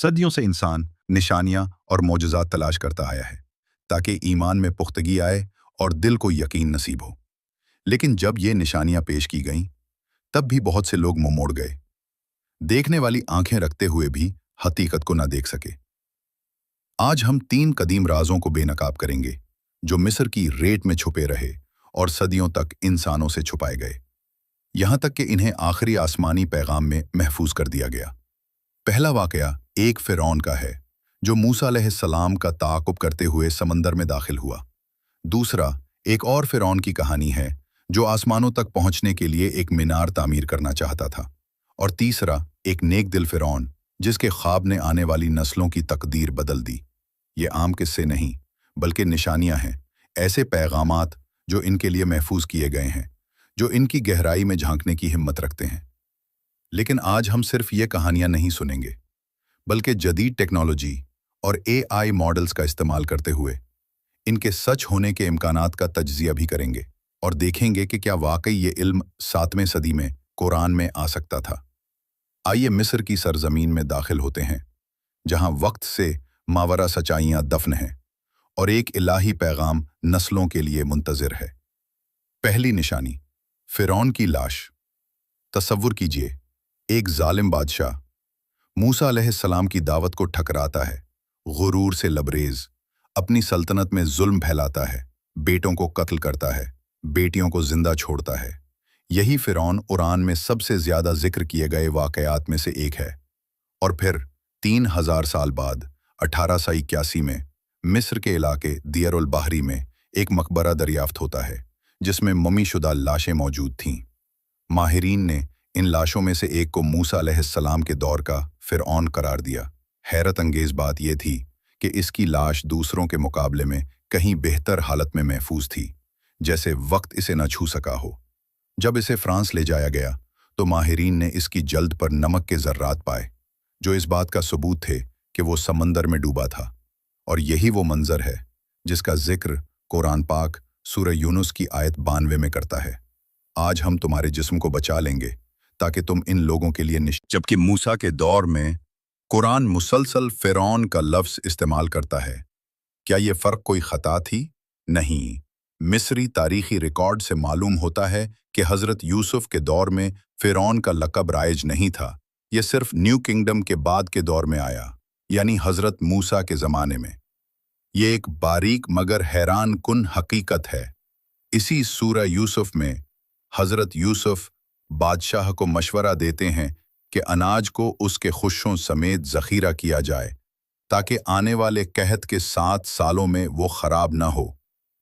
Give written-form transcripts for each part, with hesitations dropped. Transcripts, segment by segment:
सदियों से इंसान निशानियां और मोजज़ात तलाश करता आया है ताकि ईमान में पुख्तगी आए और दिल को यकीन नसीब हो। लेकिन जब ये निशानियां पेश की गईं, तब भी बहुत से लोग मुंह मोड़ गए, देखने वाली आंखें रखते हुए भी हकीकत को न देख सके। आज हम 3 कदीम राजों को बेनकाब करेंगे जो मिस्र की रेत में छुपे रहे और सदियों तक इंसानों से छुपाए गए, यहां तक कि इन्हें आखिरी आसमानी पैगाम में महफूज कर दिया गया। पहला वाकया एक फिरौन का है जो मूसा अलैहिस्सलाम का ताक़ुब करते हुए समंदर में दाखिल हुआ। दूसरा एक और फिरौन की कहानी है जो आसमानों तक पहुंचने के लिए एक मीनार तामीर करना चाहता था। और तीसरा एक नेक दिल फिरौन जिसके ख्वाब ने आने वाली नस्लों की तकदीर बदल दी। ये आम किस्से नहीं बल्कि निशानियां हैं, ऐसे पैगामात जो इनके लिए महफूज किए गए हैं, जो इनकी गहराई में झांकने की हिम्मत रखते हैं। लेकिन आज हम सिर्फ ये कहानियां नहीं सुनेंगे बल्कि जदीद टेक्नोलॉजी और AI मॉडल्स का इस्तेमाल करते हुए इनके सच होने के इम्कानात का तज्जिया भी करेंगे और देखेंगे कि क्या वाकई ये इल्म 7वें सदी में कुरान में आ सकता था। आइए मिस्र की सरजमीन में दाखिल होते हैं जहां वक्त से मावरा सच्चाइयां दफन हैं और एक इलाही पैगाम नस्लों के लिए मुंतज़िर है। पहली निशानी, फिरौन की लाश। तसव्वुर कीजिए, एक जालिम बादशाह मूसा अलैहिस्सलाम की दावत को ठकराता है, गुरूर से लबरेज अपनी सल्तनत में जुल्म फैलाता है, बेटों को कत्ल करता है, बेटियों को जिंदा छोड़ता है। यही फिरौन कुरान में सबसे ज्यादा जिक्र किए गए वाकयात में से एक है। और फिर 3000 साल बाद 1881 में मिस्र के इलाके दियर उल बहरी में एक मकबरा दरियाफ्त होता है जिसमें मम्मीशुदा लाशें मौजूद थीं। माहिरीन ने इन लाशों में से एक को मूसा अलैहिस्सलाम के दौर का फिरौन करार दिया। हैरत अंगेज बात यह थी कि इसकी लाश दूसरों के मुकाबले में कहीं बेहतर हालत में महफूज थी, जैसे वक्त इसे न छू सका हो। जब इसे फ्रांस ले जाया गया तो माहिरीन ने इसकी जल्द पर नमक के जर्रात पाए जो इस बात का सबूत थे कि वो समंदर में डूबा था। और यही वो मंजर है जिसका जिक्र कुरान पाक सूरह यूनुस की आयत 92 में करता है। आज हम तुम्हारे जिस्म को बचा लेंगे ताकि तुम इन लोगों के लिए जबकि मूसा के दौर में कुरान मुसलसल फिरौन का लफ्ज़ इस्तेमाल करता है। क्या ये फ़र्क कोई ख़ता थी? नहीं। मिस्री तारीख़ी रिकॉर्ड से मालूम होता है कि हज़रत यूसुफ के दौर में फिरौन का लक़ब राइज नहीं था। यह सिर्फ न्यू किंगडम के बाद के दौर में आया, यानी हज़रत मूसा के ज़माने में। ये एक बारीक मगर हैरान कुन हकीकत है। इसी सूरह यूसुफ में हज़रत यूसुफ बादशाह को मशवरा देते हैं कि अनाज को उसके खुशों समेत ज़ख़ीरा किया जाए ताकि आने वाले कहत के 7 सालों में वो ख़राब ना हो।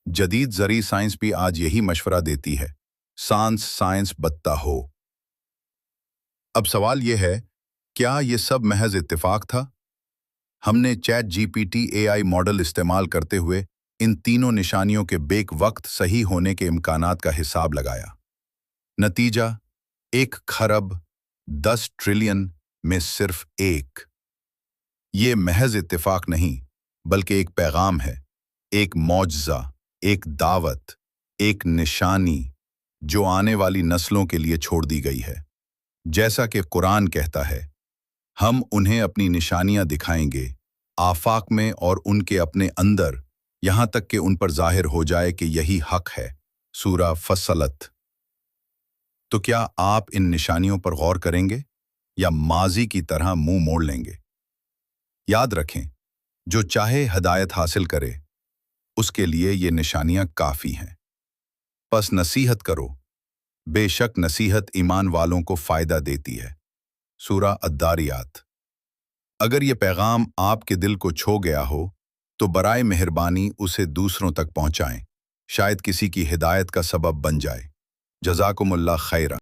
जदीद ज़री साइंस भी आज यही मशवरा देती है, सांस साइंस बत्ता हो। अब सवाल यह है, क्या ये सब महज इत्तेफाक था? हमने ChatGPT AI मॉडल इस्तेमाल करते हुए इन तीनों निशानियों के बेक वक्त सही होने के इम्कानात का हिसाब लगाया। नतीजा 1 खरब 10 ट्रिलियन में सिर्फ 1। ये महज इत्तेफाक नहीं बल्कि एक पैगाम है, एक मौजज़ा, एक दावत, एक निशानी जो आने वाली नस्लों के लिए छोड़ दी गई है। जैसा कि कुरान कहता है, हम उन्हें अपनी निशानियां दिखाएंगे आफाक में और उनके अपने अंदर, यहां तक कि उन पर जाहिर हो जाए कि यही हक है। सूरह फसलत। तो क्या आप इन निशानियों पर गौर करेंगे या माजी की तरह मुंह मोड़ लेंगे? याद रखें, जो चाहे हिदायत हासिल करे उसके लिए ये निशानियां काफ़ी हैं। बस नसीहत करो, बेशक नसीहत ईमान वालों को फ़ायदा देती है। सूरह अद्दारियात। अगर ये पैगाम आपके दिल को छू गया हो तो बराए मेहरबानी उसे दूसरों तक पहुंचाएं, शायद किसी की हिदायत का सबब बन जाए। जज़ाकुमुल्लाह खैरा।